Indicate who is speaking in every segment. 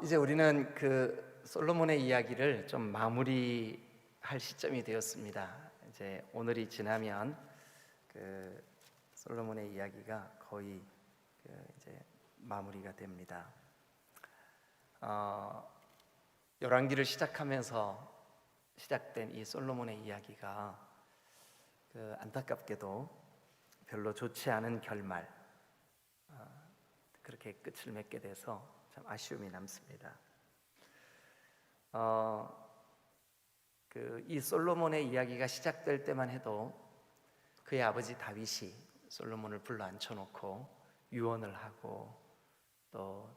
Speaker 1: 이제 우리는 그 솔로몬의 이야기를 좀 마무리할 시점이 되었습니다. 이제 오늘이 지나면 그 솔로몬의 이야기가 거의 이제 마무리가 됩니다. 열왕기를 시작하면서 시작된 이 솔로몬의 이야기가 안타깝게도 별로 좋지 않은 결말, 그렇게 끝을 맺게 돼서 참 아쉬움이 남습니다. 이 솔로몬의 이야기가 시작될 때만 해도 그의 아버지 다윗이 솔로몬을 불러 앉혀놓고 유언을 하고 또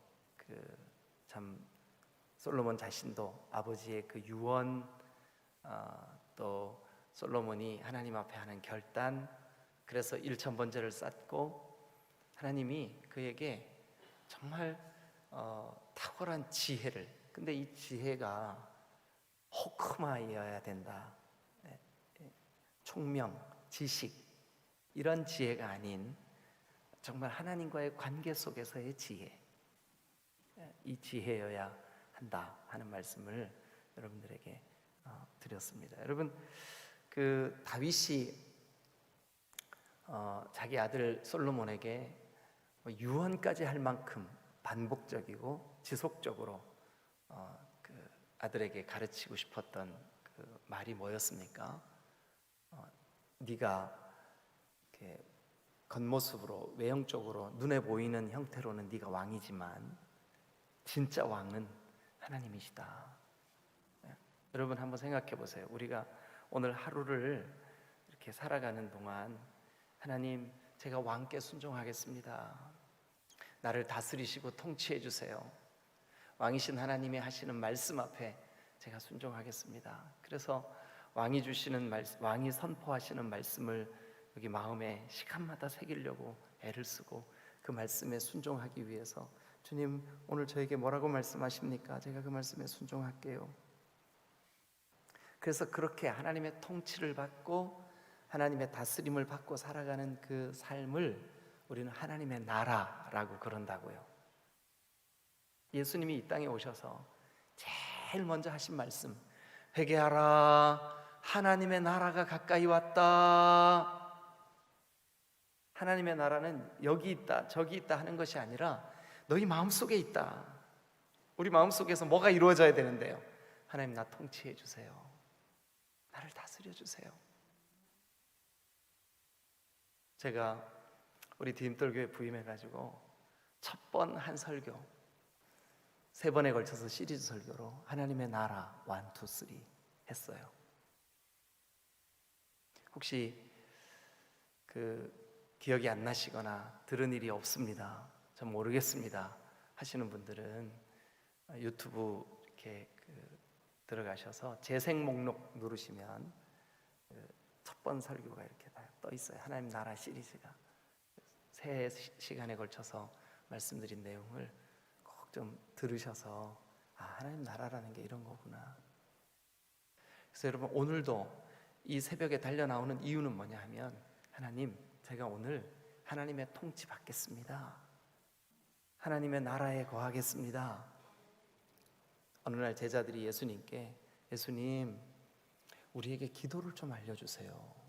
Speaker 1: 참 솔로몬 자신도 아버지의 그 유언, 또 솔로몬이 하나님 앞에 하는 결단, 그래서 일천번제를 쌓고 하나님이 그에게 정말 탁월한 지혜를, 근데 이 지혜가 호크마이어야 된다. 총명, 지식, 이런 지혜가 아닌 정말 하나님과의 관계 속에서의 지혜, 이 지혜여야 한다 하는 말씀을 여러분들에게 드렸습니다. 여러분, 다윗이 자기 아들 솔로몬에게 유언까지 할 만큼 반복적이고 지속적으로 아들에게 가르치고 싶었던 말이 뭐였습니까? 네가 이렇게 겉모습으로 외형적으로 눈에 보이는 형태로는 네가 왕이지만 진짜 왕은 하나님이시다. 여러분 한번 생각해 보세요. 우리가 오늘 하루를 이렇게 살아가는 동안 하나님, 제가 왕께 순종하겠습니다. 나를 다스리시고 통치해 주세요. 왕이신 하나님이 하시는 말씀 앞에 제가 순종하겠습니다. 그래서 왕이 주시는 말씀, 왕이 선포하시는 말씀을 여기 마음에 시간마다 새기려고 애를 쓰고 그 말씀에 순종하기 위해서, 주님 오늘 저에게 뭐라고 말씀하십니까? 제가 그 말씀에 순종할게요. 그래서 그렇게 하나님의 통치를 받고 하나님의 다스림을 받고 살아가는 그 삶을 우리는 하나님의 나라라고 그런다고요. 예수님이 이 땅에 오셔서 제일 먼저 하신 말씀, 회개하라, 하나님의 나라가 가까이 왔다. 하나님의 나라는 여기 있다 저기 있다 하는 것이 아니라 너희 마음속에 있다. 우리 마음속에서 뭐가 이루어져야 되는데요? 하나님, 나 통치해 주세요. 나를 다스려 주세요. 제가 우리 디딤돌교회 부임해가지고 첫 번 한 설교, 3번에 걸쳐서 시리즈 설교로 하나님의 나라 1, 2, 3 했어요. 혹시 기억이 안 나시거나 들은 일이 없습니다, 전 모르겠습니다 하시는 분들은 유튜브 이렇게 들어가셔서 재생 목록 누르시면 첫 번 설교가 이렇게 다 떠 있어요. 하나님 나라 시리즈가 3시간에 걸쳐서 말씀드린 내용을 꼭 좀 들으셔서 하나님 나라라는 게 이런 거구나. 그래서 여러분, 오늘도 이 새벽에 달려 나오는 이유는 뭐냐 하면, 하나님, 제가 오늘 하나님의 통치 받겠습니다. 하나님의 나라에 거하겠습니다. 어느 날 제자들이 예수님께, 예수님, 우리에게 기도를 좀 알려주세요.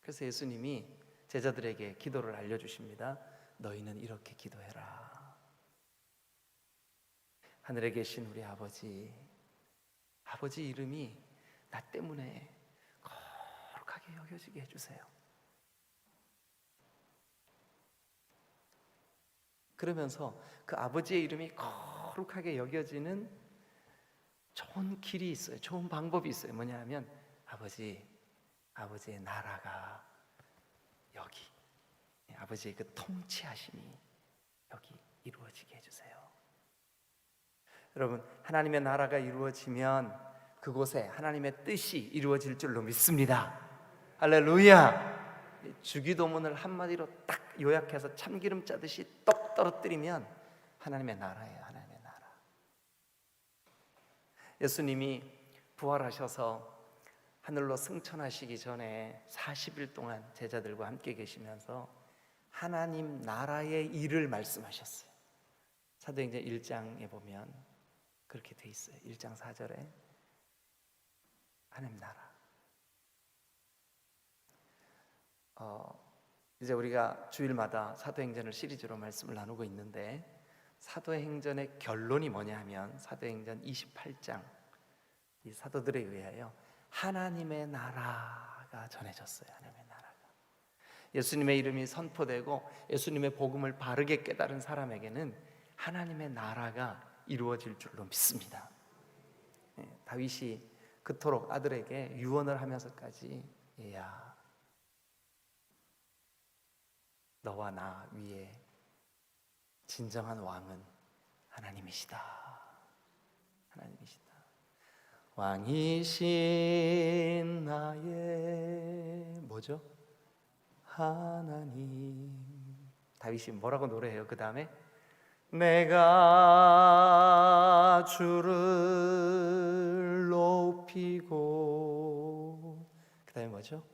Speaker 1: 그래서 예수님이 제자들에게 기도를 알려주십니다. 너희는 이렇게 기도해라. 하늘에 계신 우리 아버지 이름이 나 때문에 거룩하게 여겨지게 해주세요. 그러면서 그 아버지의 이름이 거룩하게 여겨지는 좋은 길이 있어요. 좋은 방법이 있어요. 뭐냐 하면, 아버지의 나라가 여기, 아버지의 그 통치하심이 여기 이루어지게 해주세요. 여러분, 하나님의 나라가 이루어지면 그곳에 하나님의 뜻이 이루어질 줄로 믿습니다. 할렐루야. 주기도문을 한마디로 딱 요약해서 참기름 짜듯이 똑 떨어뜨리면 하나님의 나라예요. 하나님의 나라. 예수님이 부활하셔서 하늘로 승천하시기 전에 40일 동안 제자들과 함께 계시면서 하나님 나라의 일을 말씀하셨어요. 사도행전 1장에 보면 그렇게 돼 있어요. 1장 4절에 하나님 나라. 이제 우리가 주일마다 사도행전을 시리즈로 말씀을 나누고 있는데, 사도행전의 결론이 뭐냐 하면 사도행전 28장, 이 사도들에 의하여 하나님의 나라가 전해졌어요. 하나님의 나라가. 예수님의 이름이 선포되고 예수님의 복음을 바르게 깨달은 사람에게는 하나님의 나라가 이루어질 줄로 믿습니다. 다윗이 그토록 아들에게 유언을 하면서까지, 얘야, 너와 나 위에 진정한 왕은 하나님이시다. 하나님이시다. 왕이신 나의 뭐죠? 하나님. 다윗이 뭐라고 노래해요? 그 다음에 내가 주를 높이고, 그 다음에 뭐죠?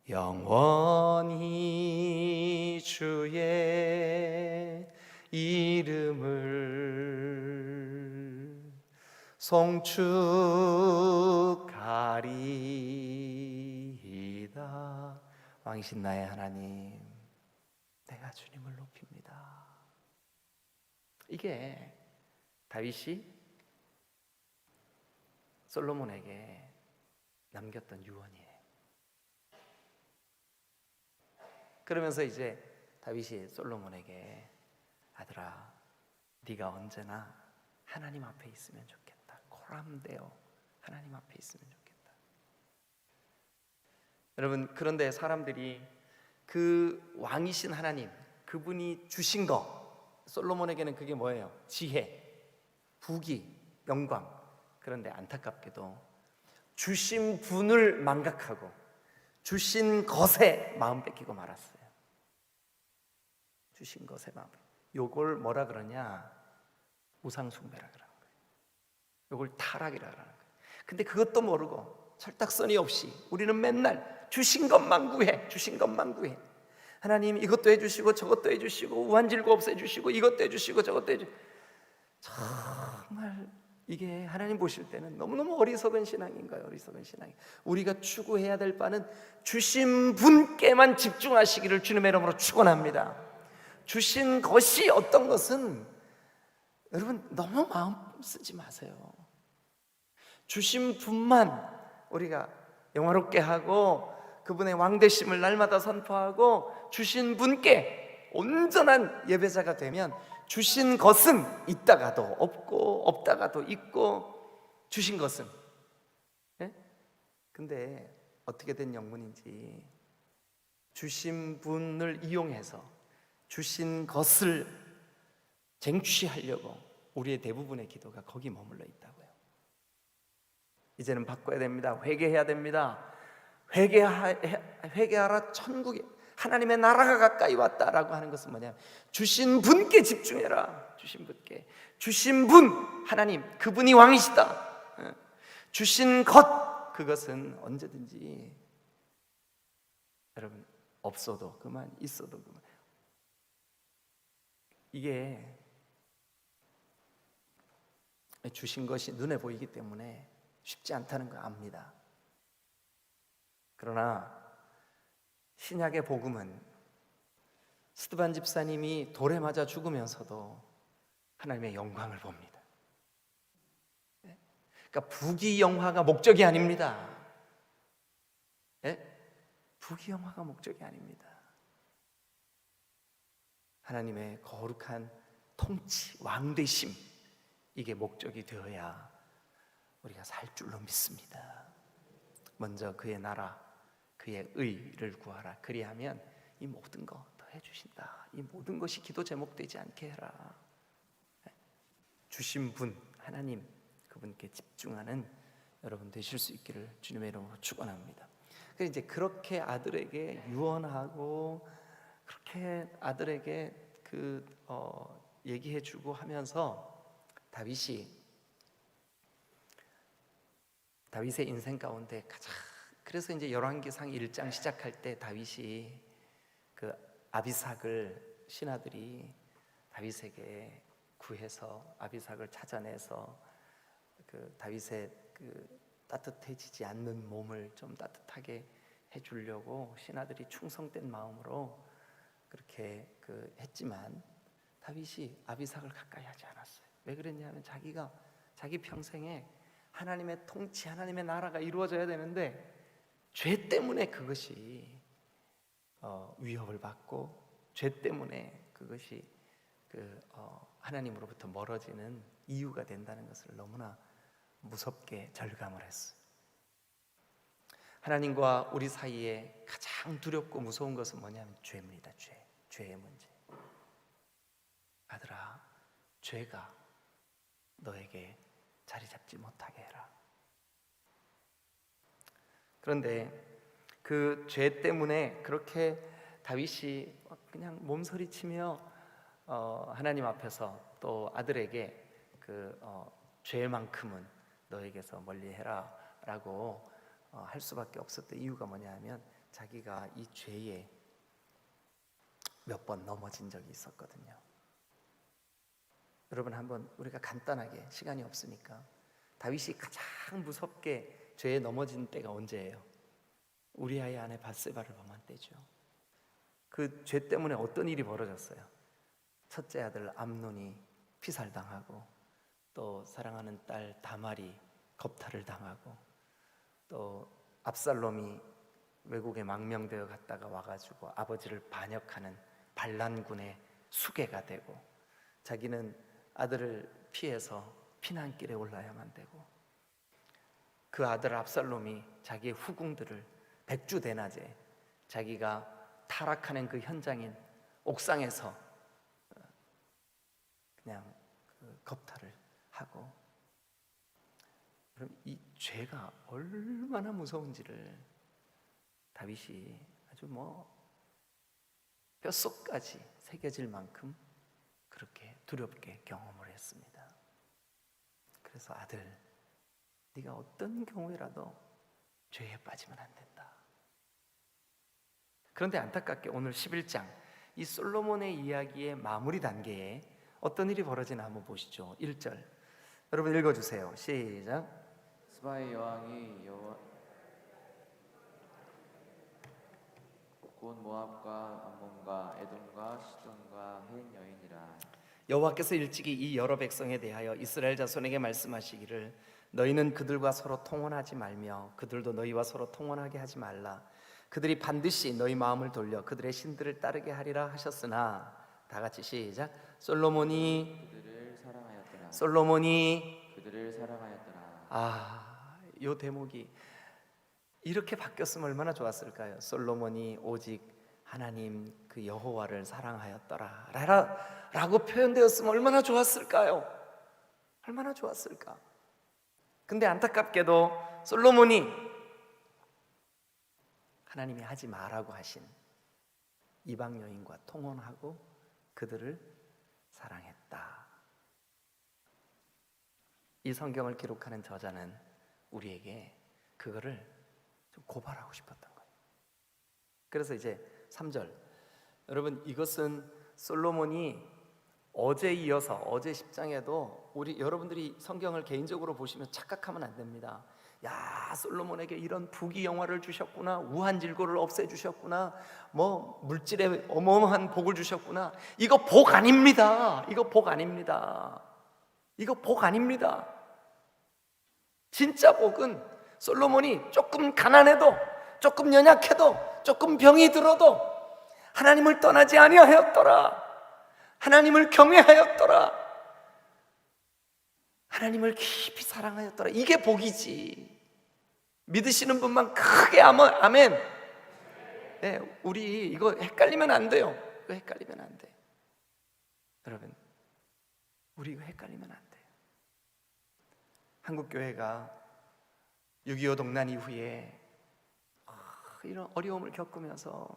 Speaker 1: 영원히 주의 이름을 송축하리이다. 왕이신 나의 하나님, 내가 주님을 높입니다. 이게 다윗이 솔로몬에게 남겼던 유언이에요. 그러면서 이제 다윗이 솔로몬에게, 아들아, 네가 언제나 하나님 앞에 있으면 좋겠다. 코람되어 하나님 앞에 있으면 좋겠다. 여러분, 그런데 사람들이 그 왕이신 하나님, 그분이 주신 거, 솔로몬에게는 그게 뭐예요? 지혜, 부귀, 영광. 그런데 안타깝게도 주신 분을 망각하고 주신 것에 마음 뺏기고 말았어요. 주신 것에 마음. 요걸 뭐라 그러냐? 우상숭배라 그러는 거예요. 요걸 타락이라 그러는 거예요. 근데 그것도 모르고 철딱서니 없이 우리는 맨날 주신 것만 구해, 주신 것만 구해. 하나님 이것도 해주시고 저것도 해주시고 우한질고 없애주시고 이것도 해주시고 저것도 해주시고. 정말 이게 하나님 보실 때는 너무너무 어리석은 신앙인 거예요. 어리석은 신앙. 우리가 추구해야 될 바는 주신 분께만 집중하시기를 주님의 이름으로 축원합니다. 주신 것이 어떤 것은 여러분 너무 마음 쓰지 마세요. 주신 분만 우리가 영화롭게 하고 그분의 왕되심을 날마다 선포하고 주신 분께 온전한 예배자가 되면 주신 것은 있다가도 없고 없다가도 있고, 주신 것은, 예? 근데 어떻게 된 영문인지 주신 분을 이용해서 주신 것을 쟁취하려고 우리의 대부분의 기도가 거기 머물러 있다고요. 이제는 바꿔야 됩니다. 회개해야 됩니다. 회개하라. 천국에 하나님의 나라가 가까이 왔다라고 하는 것은 뭐냐면 주신 분께 집중해라. 주신 분께. 주신 분 하나님, 그분이 왕이시다. 주신 것, 그것은 언제든지 여러분 없어도 그만, 있어도 그만. 이게 주신 것이 눈에 보이기 때문에 쉽지 않다는 거 압니다. 그러나 신약의 복음은 스드반 집사님이 돌에 맞아 죽으면서도 하나님의 영광을 봅니다. 그러니까 부귀영화가 목적이 아닙니다. 부귀영화가 목적이 아닙니다. 하나님의 거룩한 통치, 왕되심, 이게 목적이 되어야 우리가 살 줄로 믿습니다. 먼저 그의 나라, 그의 의를 구하라. 그리하면 이 모든 거 더 해주신다. 이 모든 것이 기도 제목되지 않게 해라. 주신 분 하나님, 그분께 집중하는 여러분 되실 수 있기를 주님의 이름으로 축원합니다. 그래서 이제 그렇게 아들에게 유언하고 그렇게 아들에게 얘기해주고 하면서 다윗의 인생 가운데 가장, 그래서 이제 열왕기상 1장 시작할 때 다윗이 그 아비삭을 신하들이 다윗에게 구해서 아비삭을 찾아내서 그 다윗의 그 따뜻해지지 않는 몸을 좀 따뜻하게 해주려고 신하들이 충성된 마음으로 그렇게 했지만 다윗이 아비삭을 가까이 하지 않았어요. 왜 그랬냐면 자기 평생에 하나님의 통치, 하나님의 나라가 이루어져야 되는데 죄 때문에 그것이 위협을 받고 죄 때문에 그것이 하나님으로부터 멀어지는 이유가 된다는 것을 너무나 무섭게 절감을 했어요. 하나님과 우리 사이에 가장 두렵고 무서운 것은 뭐냐면 죄입니다. 죄의 문제. 아들아, 죄가 너에게 자리 잡지 못하게 해라. 그런데 그 죄 때문에 그렇게 다윗이 그냥 몸서리치며 하나님 앞에서 또 아들에게 죄만큼은 너에게서 멀리해라 라고 할 수밖에 없었던 이유가 뭐냐면 자기가 이 죄에 몇 번 넘어진 적이 있었거든요. 여러분, 한번 우리가 간단하게, 시간이 없으니까, 다윗이 가장 무섭게 죄에 넘어진 때가 언제예요? 우리아의 아내 밧세바를 범한 때죠. 그 죄 때문에 어떤 일이 벌어졌어요? 첫째 아들 암논이 피살당하고, 또 사랑하는 딸 다말이 겁탈을 당하고, 또 압살롬이 외국에 망명되어 갔다가 와가지고 아버지를 반역하는 반란군의 수괴가 되고, 자기는 아들을 피해서 피난길에 올라야만 되고, 그 아들 압살롬이 자기의 후궁들을 백주대낮에 자기가 타락하는 그 현장인 옥상에서 그냥 겁탈을 하고. 그럼 이 죄가 얼마나 무서운지를 다윗이 아주 뼛속까지 새겨질 만큼 그렇게 두렵게 경험을 했습니다. 그래서 아들, 네가 어떤 경우에라도 죄에 빠지면 안 된다. 그런데 안타깝게 오늘 11장 이 솔로몬의 이야기의 마무리 단계에 어떤 일이 벌어지나 한번 보시죠. 1절 여러분 읽어주세요. 시작.
Speaker 2: 스바의 여왕이 곧 모압과 암몬과 에돔과 시돈과 헷 여인이라.
Speaker 1: 여호와께서 일찍이 이 여러 백성에 대하여 이스라엘 자손에게 말씀하시기를 너희는 그들과 서로 통혼하지 말며 그들도 너희와 서로 통혼하게 하지 말라. 그들이 반드시 너희 마음을 돌려 그들의 신들을 따르게 하리라 하셨으나, 다 같이 시작. 솔로몬이
Speaker 2: 그들을 사랑하였더라.
Speaker 1: 그들을
Speaker 2: 사랑하였더라.
Speaker 1: 이 대목이 이렇게 바뀌었으면 얼마나 좋았을까요? 솔로몬이 오직 하나님 그 여호와를 사랑하였더라 라고 표현되었으면 얼마나 좋았을까요? 얼마나 좋았을까? 근데 안타깝게도 솔로몬이 하나님이 하지 마라고 하신 이방 여인과 통혼하고 그들을 사랑했다. 이 성경을 기록하는 저자는 우리에게 그거를 좀 고발하고 싶었던 거예요. 그래서 이제 3절, 여러분 이것은 솔로몬이 어제 이어서 어제 10장에도 여러분들이 성경을 개인적으로 보시면 착각하면 안 됩니다. 야, 솔로몬에게 이런 부귀영화를 주셨구나, 우한질고를 없애주셨구나, 물질에 어마어마한 복을 주셨구나. 이거 복 아닙니다. 이거 복 아닙니다. 이거 복 아닙니다. 진짜 복은 솔로몬이 조금 가난해도, 조금 연약해도, 조금 병이 들어도 하나님을 떠나지 아니하였더라, 하나님을 경외하였더라, 하나님을 깊이 사랑하였더라. 이게 복이지. 믿으시는 분만 크게 아멘. 네, 우리 이거 헷갈리면 안 돼요. 이거 헷갈리면 안 돼. 여러분, 우리 이거 헷갈리면 안 돼요. 한국교회가 6.25 동란 이후에 이런 어려움을 겪으면서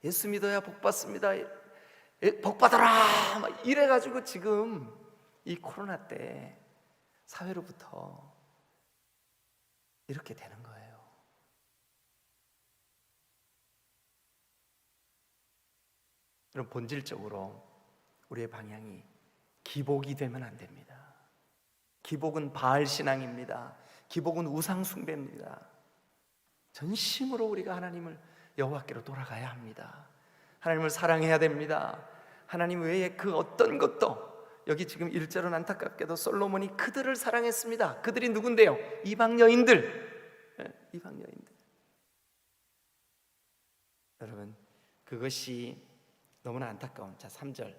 Speaker 1: 예수 믿어야 복 받습니다, 복 받아라 막 이래가지고 지금 이 코로나 때 사회로부터 이렇게 되는 거예요. 여러분, 본질적으로 우리의 방향이 기복이 되면 안 됩니다. 기복은 바알 신앙입니다. 기복은 우상 숭배입니다. 전심으로 우리가 하나님을 여호와께로 돌아가야 합니다. 하나님을 사랑해야 됩니다. 하나님 외에 그 어떤 것도, 여기 지금 1절은 안타깝게도 솔로몬이 그들을 사랑했습니다. 그들이 누군데요? 이방 여인들. 이방 여인들. 여러분, 그것이 너무나 안타까운. 자, 3절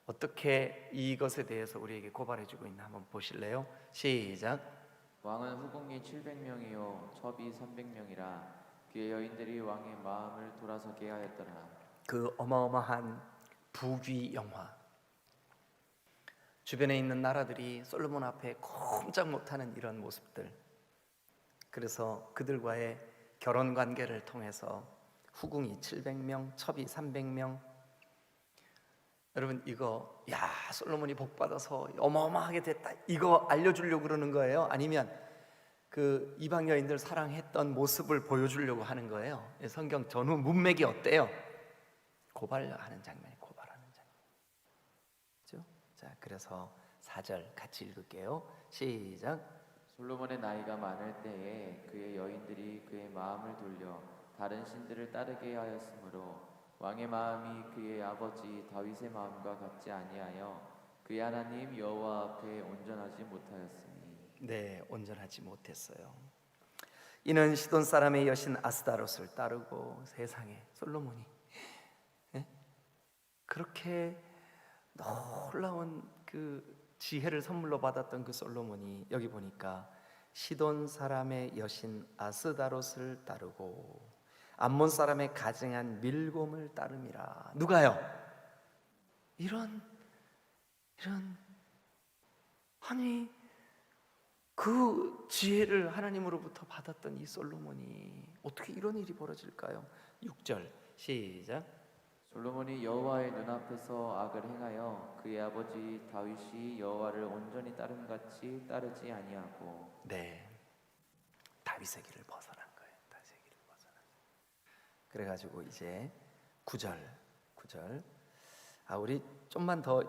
Speaker 1: 어떻게 이것에 대해서 우리에게 고발해주고 있나 한번 보실래요? 시작.
Speaker 2: 왕은 후궁이 700명이요 첩이 300명이라 그의 여인들이 왕의 마음을 돌아서게 하였더라.
Speaker 1: 그 어마어마한 부귀 영화, 주변에 있는 나라들이 솔로몬 앞에 꼼짝 못하는 이런 모습들. 그래서 그들과의 결혼 관계를 통해서 후궁이 700명, 첩이 300명. 여러분, 이거 야 솔로몬이 복 받아서 어마어마하게 됐다, 이거 알려주려고 그러는 거예요? 아니면 그 이방 여인들 사랑했던 모습을 보여주려고 하는 거예요? 성경 전후 문맥이 어때요? 고발하는 장면이, 고발하는 장면. 그렇죠? 자, 그래서 4절 같이 읽을게요. 시작.
Speaker 2: 솔로몬의 나이가 많을 때에 그의 여인들이 그의 마음을 돌려 다른 신들을 따르게 하였으므로 왕의 마음이 그의 아버지 다윗의 마음과 같지 아니하여 그의 하나님 여호와 앞에 온전하지 못하였으니.
Speaker 1: 네, 온전하지 못했어요. 이는 시돈 사람의 여신 아스다롯을 따르고, 세상에 솔로몬이 그렇게 놀라운 그 지혜를 선물로 받았던 그 솔로몬이 여기 보니까 시돈 사람의 여신 아스다롯을 따르고 암몬 사람의 가증한 밀곰을 따름이라. 누가요? 이런 아니 그 지혜를 하나님으로부터 받았던 이 솔로몬이 어떻게 이런 일이 벌어질까요? 6절 시작.
Speaker 2: 솔로몬이 여호와의 눈앞에서 악을 행하여 그의 아버지 다윗이 여호와를 온전히 따름같이 따르지 아니하고.
Speaker 1: 네, 다윗의 길을 벗어난 거예요. 다윗의 길을 벗어난. 그래가지고 이제 9절. 우리 좀만 더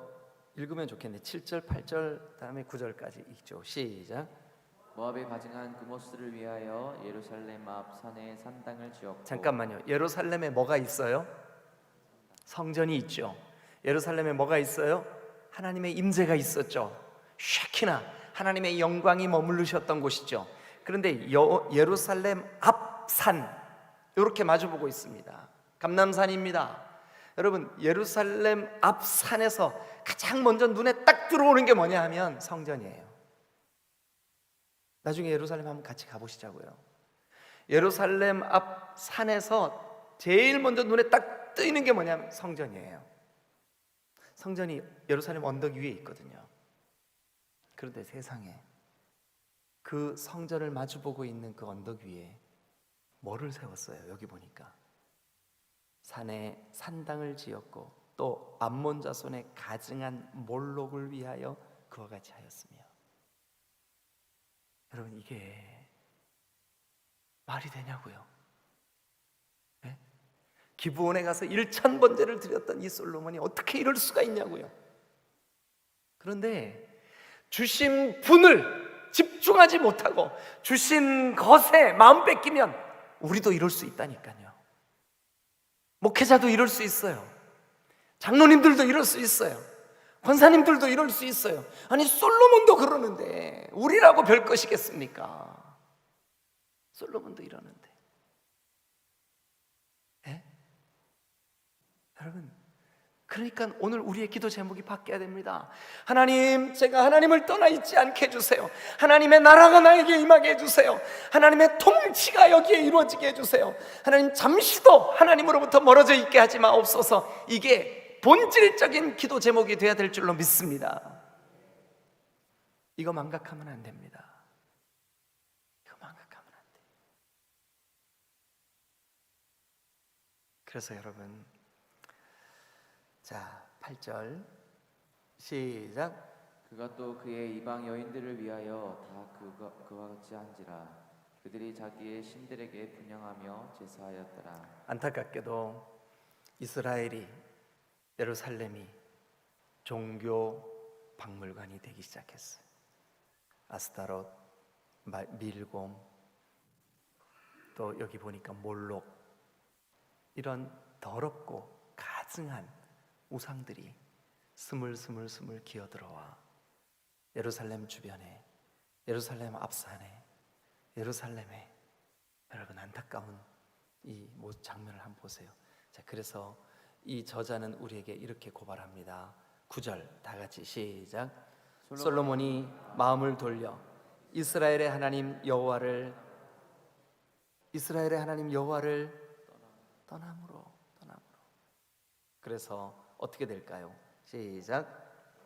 Speaker 1: 읽으면 좋겠네. 7절, 8절 다음에 9절까지 읽죠. 시작.
Speaker 2: 모압에 가증한 그모스를 위하여 예루살렘 앞 산에 산당을 지었고.
Speaker 1: 잠깐만요. 예루살렘에 뭐가 있어요? 성전이 있죠. 예루살렘에 뭐가 있어요? 하나님의 임재가 있었죠. 쉐키나 하나님의 영광이 머무르셨던 곳이죠. 그런데 예루살렘 앞산 이렇게 마주보고 있습니다. 감람산입니다. 여러분, 예루살렘 앞산에서 가장 먼저 눈에 딱 들어오는 게 뭐냐 하면 성전이에요. 나중에 예루살렘 한번 같이 가보시자고요. 예루살렘 앞산에서 제일 먼저 눈에 딱 뜨이는 게 뭐냐면 성전이에요. 성전이 예루살렘 언덕 위에 있거든요. 그런데 세상에 그 성전을 마주보고 있는 그 언덕 위에 뭐를 세웠어요? 여기 보니까 산에 산당을 지었고 또 암몬 자손의 가증한 몰록을 위하여 그와 같이 하였으며. 여러분, 이게 말이 되냐고요? 네? 기브온에 가서 1000번제를 드렸던 이 솔로몬이 어떻게 이럴 수가 있냐고요? 그런데 주신 분을 집중하지 못하고 주신 것에 마음 뺏기면 우리도 이럴 수 있다니까요. 목회자도 이럴 수 있어요. 장로님들도 이럴 수 있어요. 권사님들도 이럴 수 있어요. 아니 솔로몬도 그러는데 우리라고 별 것이겠습니까? 솔로몬도 이러는데. 네? 여러분, 그러니까 오늘 우리의 기도 제목이 바뀌어야 됩니다. 하나님, 제가 하나님을 떠나 있지 않게 해주세요. 하나님의 나라가 나에게 임하게 해주세요. 하나님의 통치가 여기에 이루어지게 해주세요. 하나님, 잠시도 하나님으로부터 멀어져 있게 하지 마옵소서. 이게 본질적인 기도 제목이 돼야 될 줄로 믿습니다. 이거 망각하면 안 됩니다. 이거 망각하면 안 돼요. 그래서 여러분, 자, 8절 시작.
Speaker 2: 그가 또 그의 이방 여인들을 위하여 다 그와 같이 한지라. 그들이 자기의 신들에게 분향하며 제사하였더라.
Speaker 1: 안타깝게도 이스라엘이, 예루살렘이 종교, 박물관이 되기 시작했어요. 아스타롯, 밀곰, 또 여기 보니까 몰록, 이런 더럽고 가증한 우상들이 스물스물 기어들어와 예루살렘 주변에, 예루살렘 앞산에, 예루살렘에, 여러분 안타까운 이 장면을 한번 보세요. 자, 그래서 이 저자는 우리에게 이렇게 고발합니다. 9절 다 같이 시작. 솔로몬이 마음을 돌려 이스라엘의 하나님 여호와를 떠남으로. 그래서 어떻게 될까요? 시작.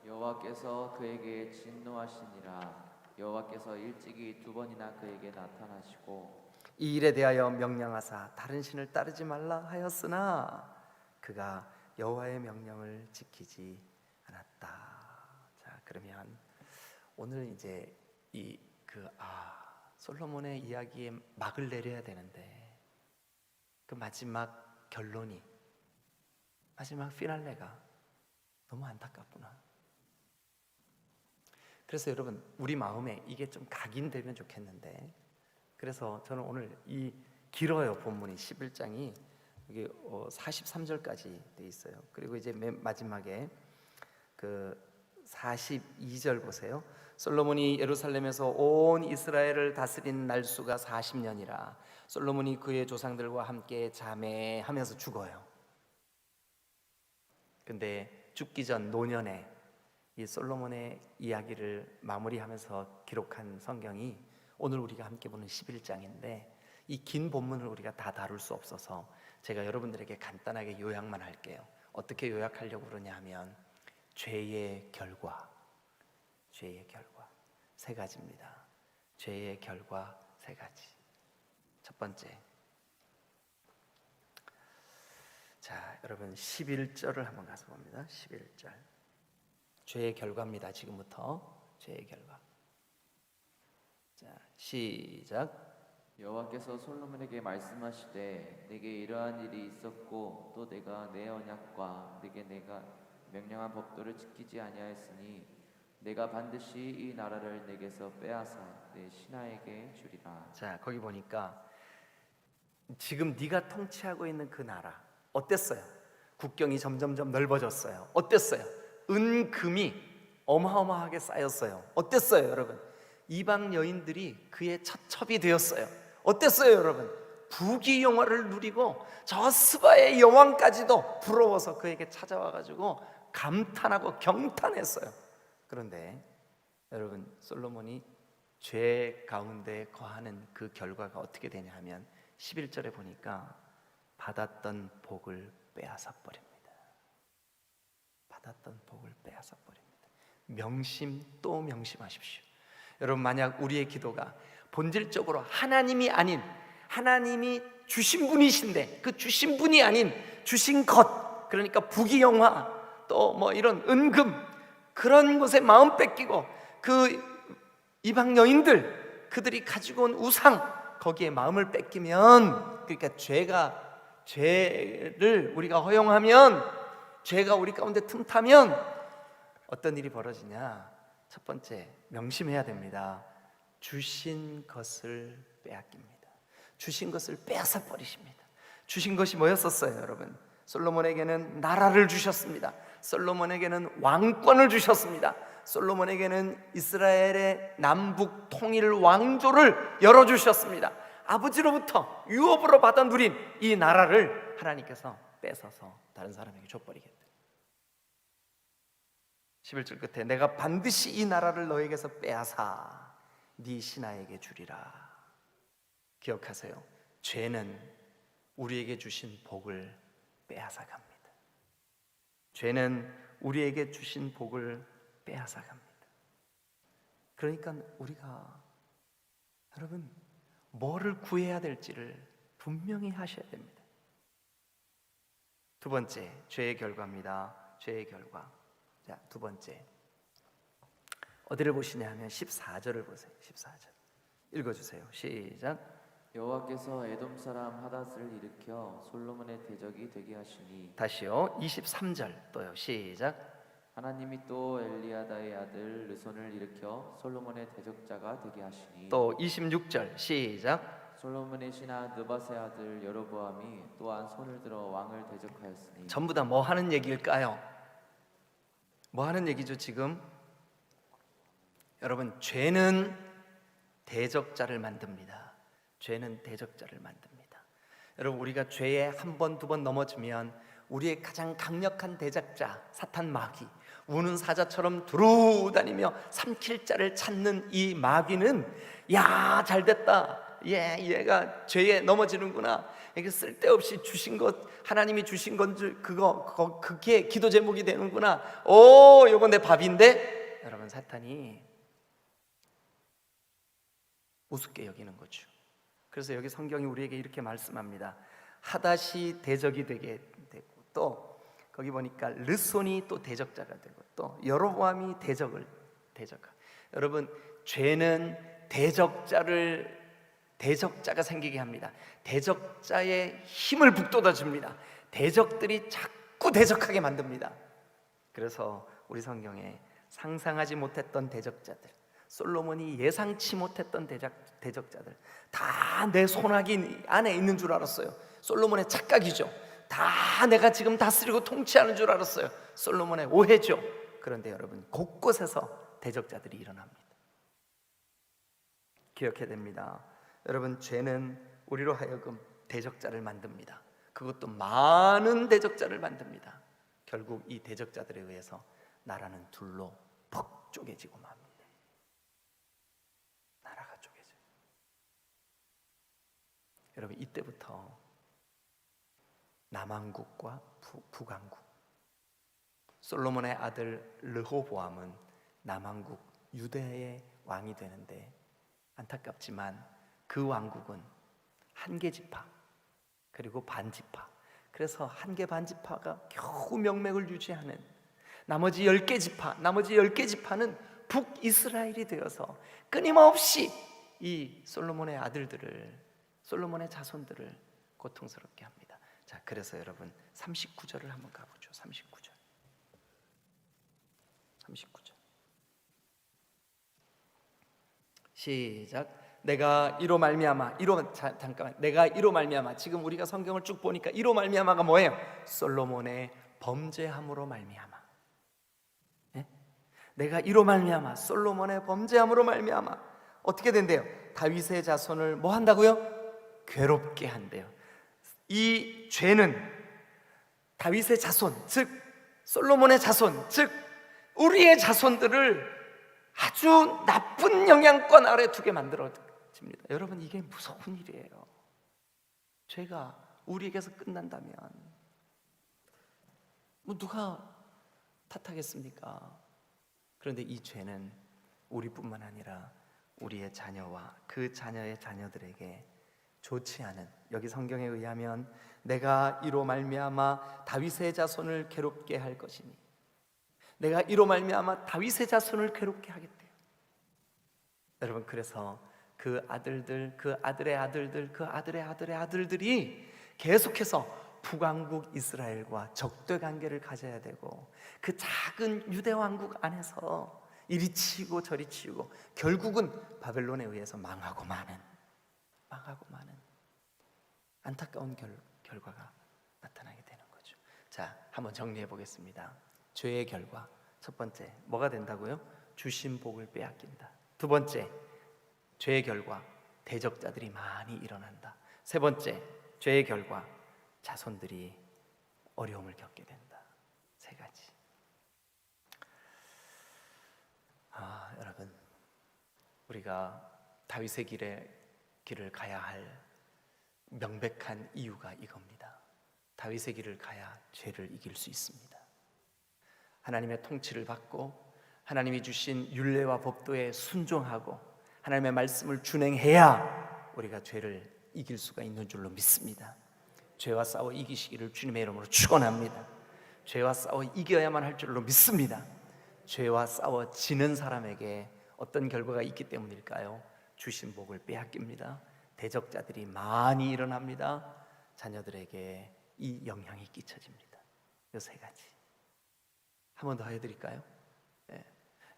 Speaker 2: 여호와께서 그에게 진노하시니라. 여호와께서 일찍이 2번이나 그에게 나타나시고
Speaker 1: 이 일에 대하여 명령하사 다른 신을 따르지 말라 하였으나 그가 여호와의 명령을 지키지 않았다. 자, 그러면 오늘 이제 솔로몬의 이야기에 막을 내려야 되는데 그 마지막 결론이, 마지막 피날레가 너무 안타깝구나. 그래서 여러분 우리 마음에 이게 좀 각인되면 좋겠는데, 그래서 저는 오늘 이 길어요. 본문이 11장이 여기 43절까지 돼 있어요. 그리고 이제 맨 마지막에 그 42절 보세요. 솔로몬이 예루살렘에서 온 이스라엘을 다스린 날수가 40년이라 솔로몬이 그의 조상들과 함께 잠해하면서 죽어요. 근데 죽기 전 노년에 이 솔로몬의 이야기를 마무리하면서 기록한 성경이 오늘 우리가 함께 보는 11장인데, 이 긴 본문을 우리가 다 다룰 수 없어서 제가 여러분들에게 간단하게 요약만 할게요. 어떻게 요약하려고 그러냐 하면 죄의 결과 세 가지입니다. 죄의 결과 세 가지. 첫 번째, 자 여러분 11절을 한번 가서 봅니다. 11절 죄의 결과입니다. 지금부터 죄의 결과. 자 시작.
Speaker 2: 여호와께서 솔로몬에게 말씀하시되 내게 이러한 일이 있었고 또 내가 내 언약과 내가 명령한 법도를 지키지 아니하였으니 내가 반드시 이 나라를 내게서 빼앗아 내 신하에게 주리라.
Speaker 1: 자 거기 보니까 지금 네가 통치하고 있는 그 나라 어땠어요? 국경이 점점점 넓어졌어요. 어땠어요? 은금이 어마어마하게 쌓였어요. 어땠어요 여러분? 이방 여인들이 그의 첩첩이 되었어요. 어땠어요 여러분? 부귀영화를 누리고 저 스바의 여왕까지도 부러워서 그에게 찾아와가지고 감탄하고 경탄했어요. 그런데 여러분 솔로몬이 죄 가운데 거하는 그 결과가 어떻게 되냐 하면 11절에 보니까 받았던 복을 빼앗아 버립니다. 받았던 복을 빼앗아 버립니다. 명심 또 명심하십시오. 여러분 만약 우리의 기도가 본질적으로 하나님이 아닌, 하나님이 주신 분이신데 그 주신 분이 아닌 주신 것, 그러니까 부귀영화 또 뭐 이런 은금, 그런 것에 마음 뺏기고 그 이방 여인들 그들이 가지고 온 우상 거기에 마음을 뺏기면, 그러니까 죄를 우리가 허용하면, 죄가 우리 가운데 틈타면 어떤 일이 벌어지냐? 첫 번째 명심해야 됩니다. 주신 것을 빼앗깁니다. 주신 것을 빼앗아 버리십니다. 주신 것이 뭐였었어요 여러분? 솔로몬에게는 나라를 주셨습니다. 솔로몬에게는 왕권을 주셨습니다. 솔로몬에게는 이스라엘의 남북 통일 왕조를 열어주셨습니다. 아버지로부터 유업으로 받아 누린 이 나라를 하나님께서 뺏어서 다른 사람에게 줘버리겠다. 11절 끝에 내가 반드시 이 나라를 너에게서 빼앗아 네 신하에게 주리라. 기억하세요. 죄는 우리에게 주신 복을 빼앗아 갑니다. 죄는 우리에게 주신 복을 빼앗아 갑니다. 그러니까 우리가 여러분 뭐를 구해야 될지를 분명히 하셔야 됩니다. 두 번째, 죄의 결과입니다. 죄의 결과. 자, 두 번째 어디를 보시냐 하면 14절을 보세요. 14절 읽어주세요. 시작.
Speaker 2: 여호와께서 에돔 사람 하닷을 일으켜 솔로몬의 대적이 되게 하시니.
Speaker 1: 다시요. 23절 또요. 시작.
Speaker 2: 하나님이 또 엘리야다의 아들 르손을 일으켜 솔로몬의 대적자가 되게 하시니
Speaker 1: 또 26절 시작.
Speaker 2: 솔로몬의 신하 느밧의 아들 여로보암이 또한 손을 들어 왕을 대적하였으니.
Speaker 1: 전부 다 뭐 하는 얘기일까요? 뭐 하는 얘기죠 지금? 여러분, 죄는 대적자를 만듭니다. 죄는 대적자를 만듭니다. 여러분, 우리가 죄에 한 번, 두 번 넘어지면 우리의 가장 강력한 대적자 사탄 마귀, 우는 사자처럼 두루다니며 삼킬 자를 찾는 이 마귀는 야, 잘됐다, 얘가 죄에 넘어지는구나, 이게 쓸데없이 주신 것, 하나님이 주신 건 그게 기도 제목이 되는구나, 오, 요거 내 밥인데. 여러분, 사탄이 우습게 여기는 거죠. 그래서 여기 성경이 우리에게 이렇게 말씀합니다. 하닷이 대적이 되게 되고, 또 거기 보니까 르손이 또 대적자가 되고, 또 여로보암이 대적하고. 여러분, 죄는 대적자가 생기게 합니다. 대적자의 힘을 북돋아 줍니다. 대적들이 자꾸 대적하게 만듭니다. 그래서 우리 성경에 상상하지 못했던 대적자들, 솔로몬이 예상치 못했던 대적자들, 다 내 손아귀 안에 있는 줄 알았어요. 솔로몬의 착각이죠. 다 내가 지금 다스리고 통치하는 줄 알았어요. 솔로몬의 오해죠. 그런데 여러분, 곳곳에서 대적자들이 일어납니다. 기억해야 됩니다. 여러분, 죄는 우리로 하여금 대적자를 만듭니다. 그것도 많은 대적자를 만듭니다. 결국 이 대적자들에 의해서 나라는 둘로 퍽 쪼개지고 맙니다. 나라가 쪼개져요. 여러분, 이때부터 남왕국과 북왕국, 솔로몬의 아들 르호보암은 남왕국 유대의 왕이 되는데, 안타깝지만 그 왕국은 한 개 지파 그리고 반지파, 그래서 한 개 반지파가 겨우 명맥을 유지하는 나머지 10개 지파는 북이스라엘이 되어서 끊임없이 이 솔로몬의 솔로몬의 자손들을 고통스럽게 합니다. 자, 그래서 여러분 39절을 한번 가보죠. 39절 시작. 내가 이로 말미암아, 지금 우리가 성경을 쭉 보니까 이로 말미암아가 뭐예요? 솔로몬의 범죄함으로 말미암아. 네? 내가 이로 말미암아, 솔로몬의 범죄함으로 말미암아 어떻게 된대요? 다윗의 자손을 뭐 한다고요? 괴롭게 한대요. 이 죄는 다윗의 자손, 즉 솔로몬의 자손, 즉 우리의 자손들을 아주 나쁜 영향권 아래 두게 만들어집니다. 여러분, 이게 무서운 일이에요. 죄가 우리에게서 끝난다면 뭐 누가 탓하겠습니까? 그런데 이 죄는 우리뿐만 아니라 우리의 자녀와 그 자녀의 자녀들에게 좋지 않은, 여기 성경에 의하면 내가 이로 말미암아 다윗의 자손을 괴롭게 할 것이니, 내가 이로 말미암아 다윗의 자손을 괴롭게 하겠대요. 여러분, 그래서 그 아들들, 그 아들의 아들들, 그 아들의 아들의 아들들이 계속해서 북왕국 이스라엘과 적대 관계를 가져야 되고, 그 작은 유대 왕국 안에서 이리 치고 저리 치고 결국은 바벨론에 의해서 망하고 마는 안타까운 결과가 나타나게 되는 거죠. 자, 한번 정리해 보겠습니다. 죄의 결과, 첫 번째 뭐가 된다고요? 주신 복을 빼앗긴다. 두 번째, 죄의 결과 대적자들이 많이 일어난다. 세 번째, 죄의 결과 자손들이 어려움을 겪게 된다. 세 가지. 여러분, 우리가 다윗의 길을 가야 할 명백한 이유가 이겁니다. 다윗의 길을 가야 죄를 이길 수 있습니다. 하나님의 통치를 받고 하나님이 주신 율례와 법도에 순종하고 하나님의 말씀을 준행해야 우리가 죄를 이길 수가 있는 줄로 믿습니다. 죄와 싸워 이기시기를 주님의 이름으로 축원합니다. 죄와 싸워 이겨야만 할 줄로 믿습니다. 죄와 싸워 지는 사람에게 어떤 결과가 있기 때문일까요? 주신 복을 빼앗깁니다. 대적자들이 많이 일어납니다. 자녀들에게 이 영향이 끼쳐집니다. 이 세 가지. 한 번 더 해드릴까요? 예.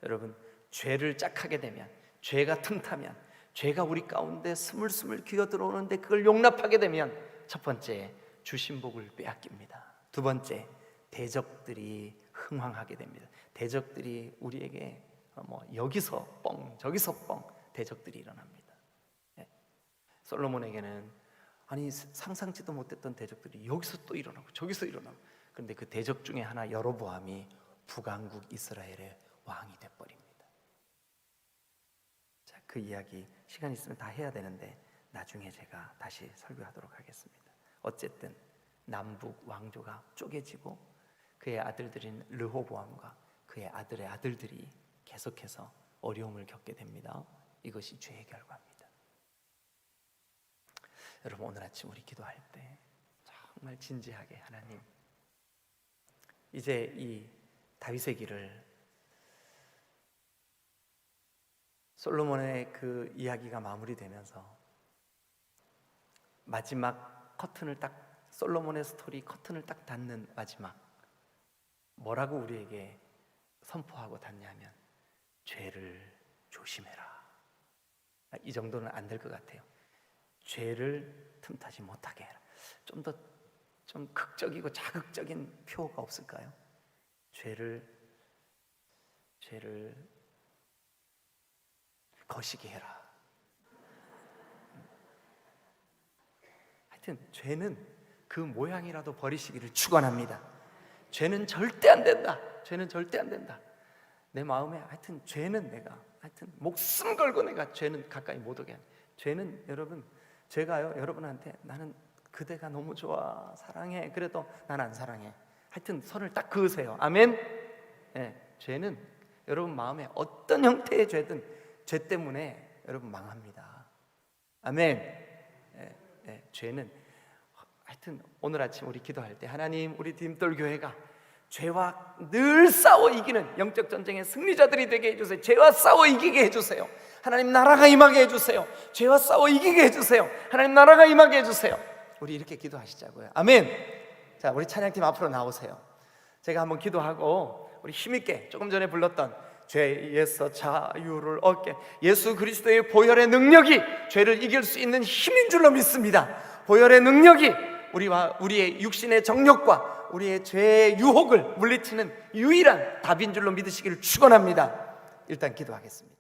Speaker 1: 여러분, 죄를 짝하게 되면, 죄가 틈타면, 죄가 우리 가운데 스물스물 기어 들어오는데 그걸 용납하게 되면, 첫 번째, 주신 복을 빼앗깁니다. 두 번째, 대적들이 흥황하게 됩니다. 대적들이 우리에게 여기서 뻥 저기서 뻥 대적들이 일어납니다. 예. 솔로몬에게는 아니 상상치도 못했던 대적들이 여기서 또 일어나고 저기서 일어나고, 그런데 그 대적 중에 하나 여로보암이 북왕국 이스라엘의 왕이 돼버립니다. 자, 그 이야기 시간 있으면 다 해야 되는데 나중에 제가 다시 설교하도록 하겠습니다. 어쨌든 남북 왕조가 쪼개지고 그의 아들들인 르호보암과 그의 아들의 아들들이 계속해서 어려움을 겪게 됩니다. 이것이 죄의 결과입니다. 여러분, 오늘 아침 우리 기도할 때 정말 진지하게, 하나님, 이제 이 다윗의 길을, 솔로몬의 그 이야기가 마무리되면서 마지막 커튼을 딱, 솔로몬의 스토리 커튼을 딱 닫는 마지막, 뭐라고 우리에게 선포하고 닫냐면 죄를 조심해라. 이 정도는 안 될 것 같아요. 죄를 틈타지 못하게 해라. 좀 극적이고 자극적인 표가 없을까요? 죄를 거시기 해라. 하여튼 죄는 그 모양이라도 버리시기를 축원합니다. 죄는 절대 안 된다. 죄는 절대 안 된다. 내 마음에 하여튼 죄는 내가 하여튼 목숨 걸고 내가 죄는 가까이 못 오게 하는. 죄는 여러분, 제가요 여러분한테 나는 그대가 너무 좋아 사랑해 그래도 난 안 사랑해. 하여튼 선을 딱 그으세요. 아멘. 예, 죄는 여러분 마음에 어떤 형태의 죄든 죄 때문에 여러분 망합니다. 아멘. 죄는 하여튼 오늘 아침 우리 기도할 때 하나님, 우리 디딤돌 교회가 죄와 늘 싸워 이기는 영적 전쟁의 승리자들이 되게 해주세요. 죄와 싸워 이기게 해주세요. 하나님, 나라가 임하게 해주세요. 죄와 싸워 이기게 해주세요. 하나님, 나라가 임하게 해주세요. 우리 이렇게 기도하시자고요. 아멘. 자, 우리 찬양팀 앞으로 나오세요. 제가 한번 기도하고 우리 힘있게 조금 전에 불렀던 죄에서 자유를 얻게, 예수 그리스도의 보혈의 능력이 죄를 이길 수 있는 힘인 줄로 믿습니다. 보혈의 능력이 우리와 우리의 육신의 정욕과 우리의 죄의 유혹을 물리치는 유일한 답인 줄로 믿으시기를 축원합니다. 일단 기도하겠습니다.